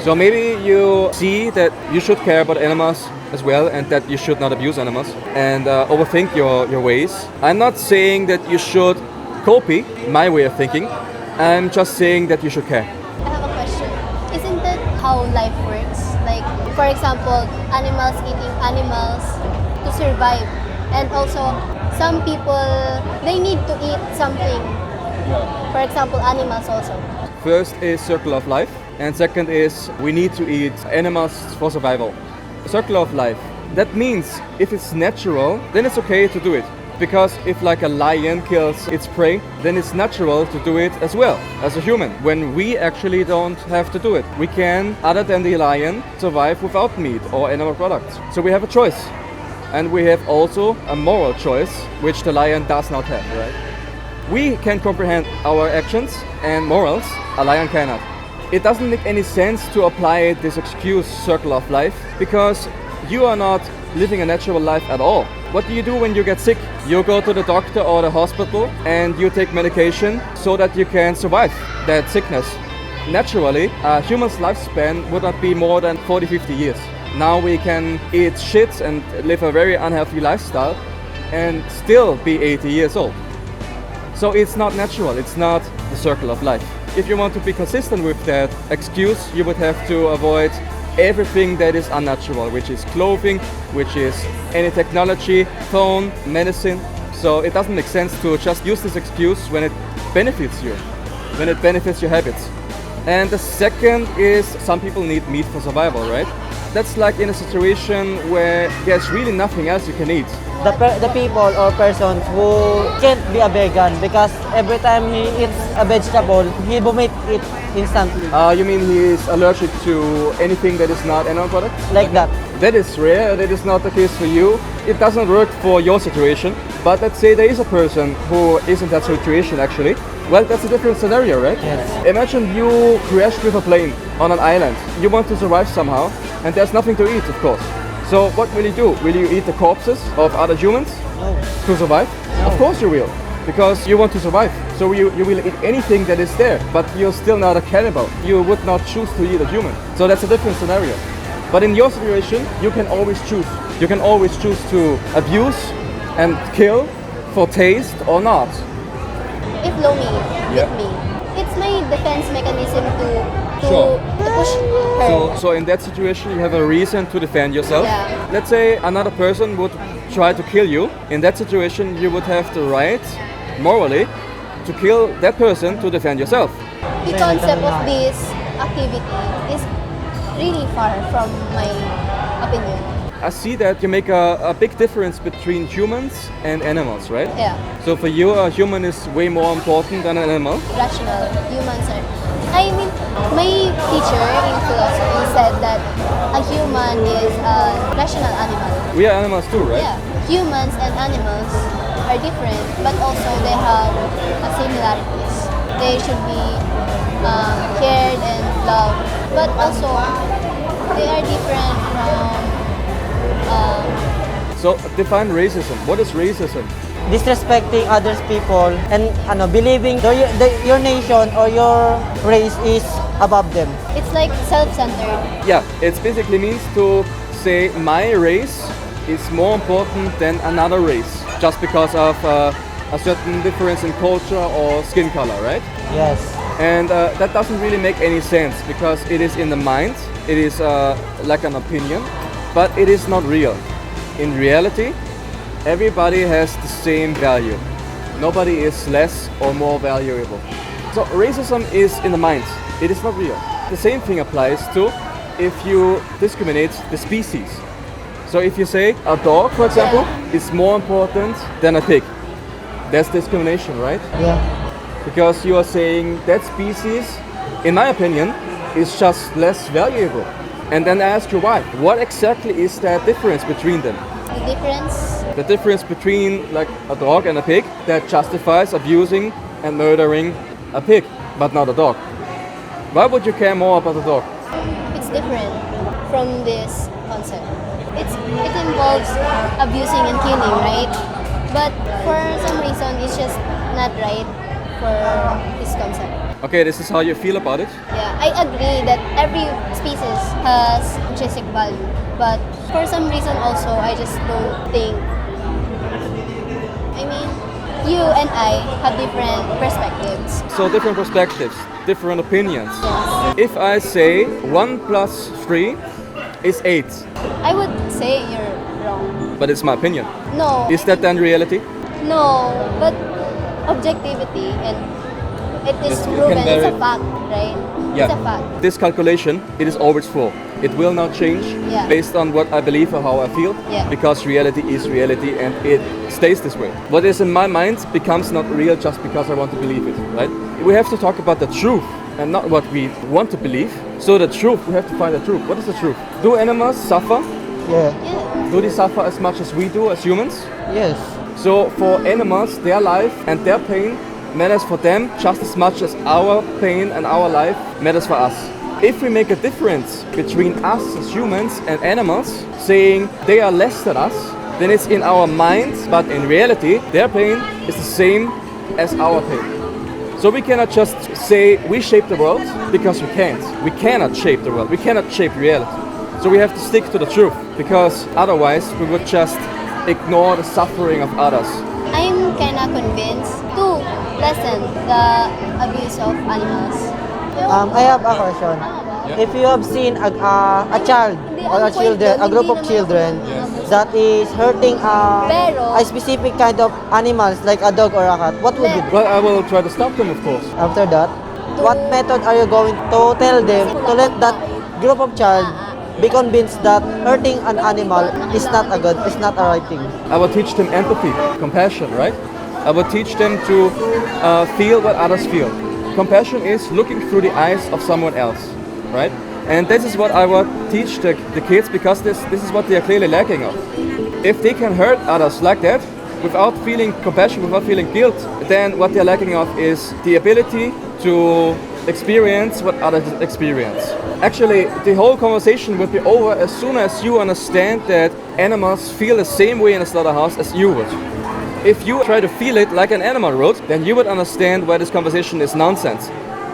So maybe you see that you should care about animals as well, and that you should not abuse animals and overthink your ways. I'm not saying that you should copy my way of thinking. I'm just saying that you should care. I have a question. Isn't that how life works? Like, for example, animals eating animals to survive. And also, some people, they need to eat something. For example, animals also. First is circle of life, and second is we need to eat animals for survival. Circle of life. That means if it's natural, then it's okay to do it. Because if like a lion kills its prey, then it's natural to do it as well as a human. When we actually don't have to do it. We can, other than the lion, survive without meat or animal products. So we have a choice. And we have also a moral choice, which the lion does not have, right? We can comprehend our actions and morals, a lion cannot. It doesn't make any sense to apply this excuse circle of life because you are not living a natural life at all. What do you do when you get sick? You go to the doctor or the hospital and you take medication so that you can survive that sickness. Naturally, a human's lifespan would not be more than 40-50 years. Now we can eat shit and live a very unhealthy lifestyle and still be 80 years old. So it's not natural, it's not the circle of life. If you want to be consistent with that excuse, you would have to avoid everything that is unnatural, which is clothing, which is any technology, phone, medicine. So it doesn't make sense to just use this excuse when it benefits you, when it benefits your habits. And the second is some people need meat for survival, right? That's like in a situation where there's really nothing else you can eat. The people or persons who can't be a vegan because every time he eats a vegetable, he vomit it instantly. You mean he is allergic to anything that is not animal product? Like that. That is rare, that is not the case for you. It doesn't work for your situation, but let's say there is a person who is in that situation actually. Well, that's a different scenario, right? Yes. Imagine you crashed with a plane on an island. You want to survive somehow, and there's nothing to eat, of course. So what will you do? Will you eat the corpses of other humans to survive? No. Of course you will, because you want to survive. So you will eat anything that is there, but you're still not a cannibal. You would not choose to eat a human. So that's a different scenario. But in your situation, you can always choose. You can always choose to abuse and kill for taste or not. If Lomi hit me, it's my defense mechanism to push her. So in that situation, you have a reason to defend yourself. Yeah. Let's say another person would try to kill you. In that situation, you would have the right, morally, to kill that person to defend yourself. The concept of this activity is really far from my opinion. I see that you make a big difference between humans and animals, right? Yeah. So for you, a human is way more important than an animal. Rational. Humans are... I mean, my teacher in philosophy said that a human is a rational animal. We are animals too, right? Yeah. Humans and animals are different, but also they have similarities. They should be cared and loved, but also they are different from... So define racism. What is racism? Disrespecting others people and believing your nation or your race is above them. It's like self-centered. Yeah, it basically means to say my race is more important than another race just because of a certain difference in culture or skin color, right? Yes. And that doesn't really make any sense because it is in the mind, it is like an opinion, but it is not real. In reality, everybody has the same value. Nobody is less or more valuable. So racism is in the mind, it is not real. The same thing applies to if you discriminate the species. So if you say a dog, for example, is more important than a pig, that's discrimination, right? Yeah. Because you are saying that species, in my opinion, is just less valuable. And then I ask you why. What exactly is that difference between them? The difference? The difference between like a dog and a pig that justifies abusing and murdering a pig, but not a dog. Why would you care more about a dog? It's different from this concept. It involves abusing and killing, right? But for some reason, it's just not right for this concept. Okay, this is how you feel about it. Yeah, I agree that every species has intrinsic value, but for some reason also, I just don't think. I mean, you and I have different perspectives. So different perspectives, different opinions. Yes. If I say 1 plus 3 is 8, I would say you're wrong. but it's my opinion. No. Is that then reality? No, but objectivity and it is Yes, you proven. can It's a vary. fact, right? It's a fact. This calculation, it is always full. It will not change Yeah. based on what I believe or how I feel, Yeah. because reality is reality and it stays this way. What is in my mind becomes not real just because I want to believe it, right? We have to talk about the truth and not what we want to believe. So the truth, we have to find the truth. What is the truth? Do animals suffer? Yeah. Yeah. Do they suffer as much as we do as humans? Yes. So for animals, their life and their pain matters for them just as much as our pain and our life matters for us. If we make a difference between us as humans and animals, saying they are less than us, then it's in our minds, but in reality, their pain is the same as our pain. So we cannot just say we shape the world, because we can't. We cannot shape the world. We cannot shape reality. So we have to stick to the truth, because otherwise we would just ignore the suffering of others. I'm kinda convinced to lessen the abuse of animals. I have a question. Yeah. If you have seen a child or a children, a group of children that is hurting a specific kind of animals like a dog or a cat, what would you do? Well, I will try to stop them, of course. After that, what method are you going to tell them to let that group of child be convinced that hurting an animal is not a right thing? I will teach them empathy, compassion, right? I will teach them to feel what others feel. Compassion is looking through the eyes of someone else, right? And this is what I will teach the kids, because this is what they are clearly lacking of. If they can hurt others like that, without feeling compassion, without feeling guilt, then what they're lacking of is the ability to experience what others experience. Actually, the whole conversation would be over as soon as you understand that animals feel the same way in a slaughterhouse as you would. If you try to feel it like an animal would, then you would understand why this conversation is nonsense.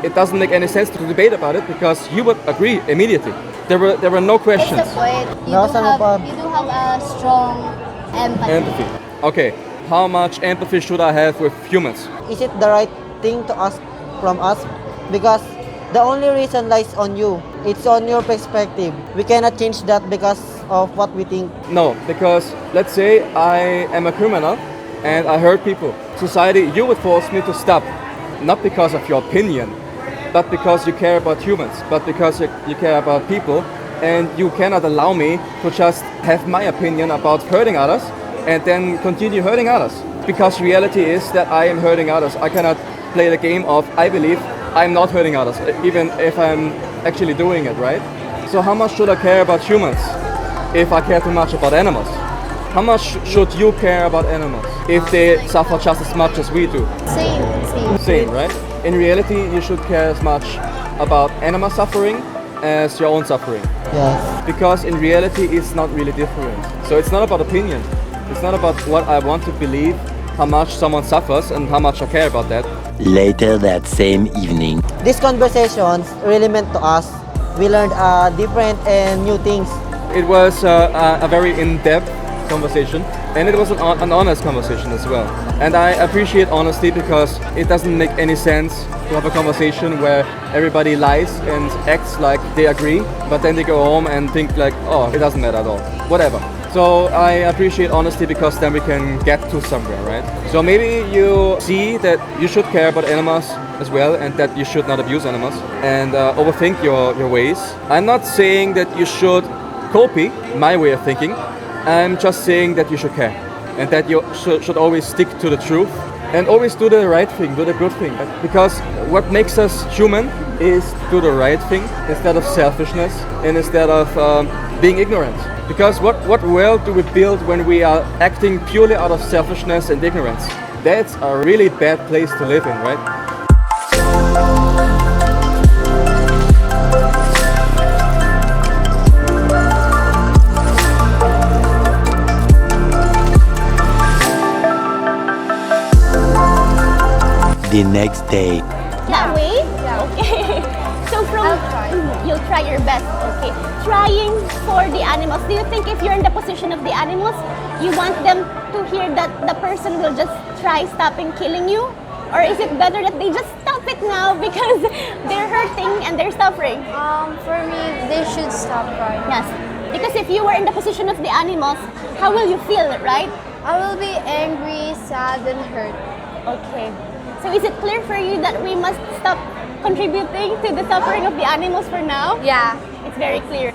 It doesn't make any sense to debate about it, because you would agree immediately. There were no questions. It's the point. You No, do some have of- you do have a strong Empathy. Okay, how much empathy should I have with humans? Is it the right thing to ask from us? Because the only reason lies on you. It's on your perspective. We cannot change that because of what we think. No, because let's say I am a criminal and I hurt people. Society, you would force me to stop, not because of your opinion, but because you care about humans, but because you care about people, and you cannot allow me to just have my opinion about hurting others and then continue hurting others. Because reality is that I am hurting others. I cannot play the game of I believe I'm not hurting others, even if I'm actually doing it, right? So how much should I care about humans if I care too much about animals? How much should you care about animals if they suffer just as much as we do? Same. Same, right? In reality, you should care as much about animal suffering as your own suffering. Yes. Because in reality, it's not really different. So it's not about opinion. It's not about what I want to believe, how much someone suffers and how much I care about that. Later that same evening. These conversations really meant to us. We learned different and new things. It was a very in-depth conversation, and it was an honest conversation as well. And I appreciate honesty, because it doesn't make any sense to have a conversation where everybody lies and acts like they agree, but then they go home and think like, oh, it doesn't matter at all, whatever. So I appreciate honesty, because then we can get to somewhere, right? So maybe you see that you should care about animals as well, and that you should not abuse animals and overthink your ways. I'm not saying that you should copy my way of thinking. I'm just saying that you should care, and that you should always stick to the truth and always do the right thing, do the good thing. Because what makes us human is do the right thing instead of selfishness and instead of being ignorant. Because what world do we build when we are acting purely out of selfishness and ignorance? That's a really bad place to live in, right? The next day. That way? try your best. Okay. Trying for the animals. Do you think if you're in the position of the animals, you want them to hear that the person will just try stopping killing you? Or is it better that they just stop it now because they're hurting and they're suffering? For me, they should stop crying. Yes. Because if you were in the position of the animals, how will you feel, right? I will be angry, sad, and hurt. Okay. So is it clear for you that we must stop contributing to the suffering of the animals for now? Yeah. It's very clear.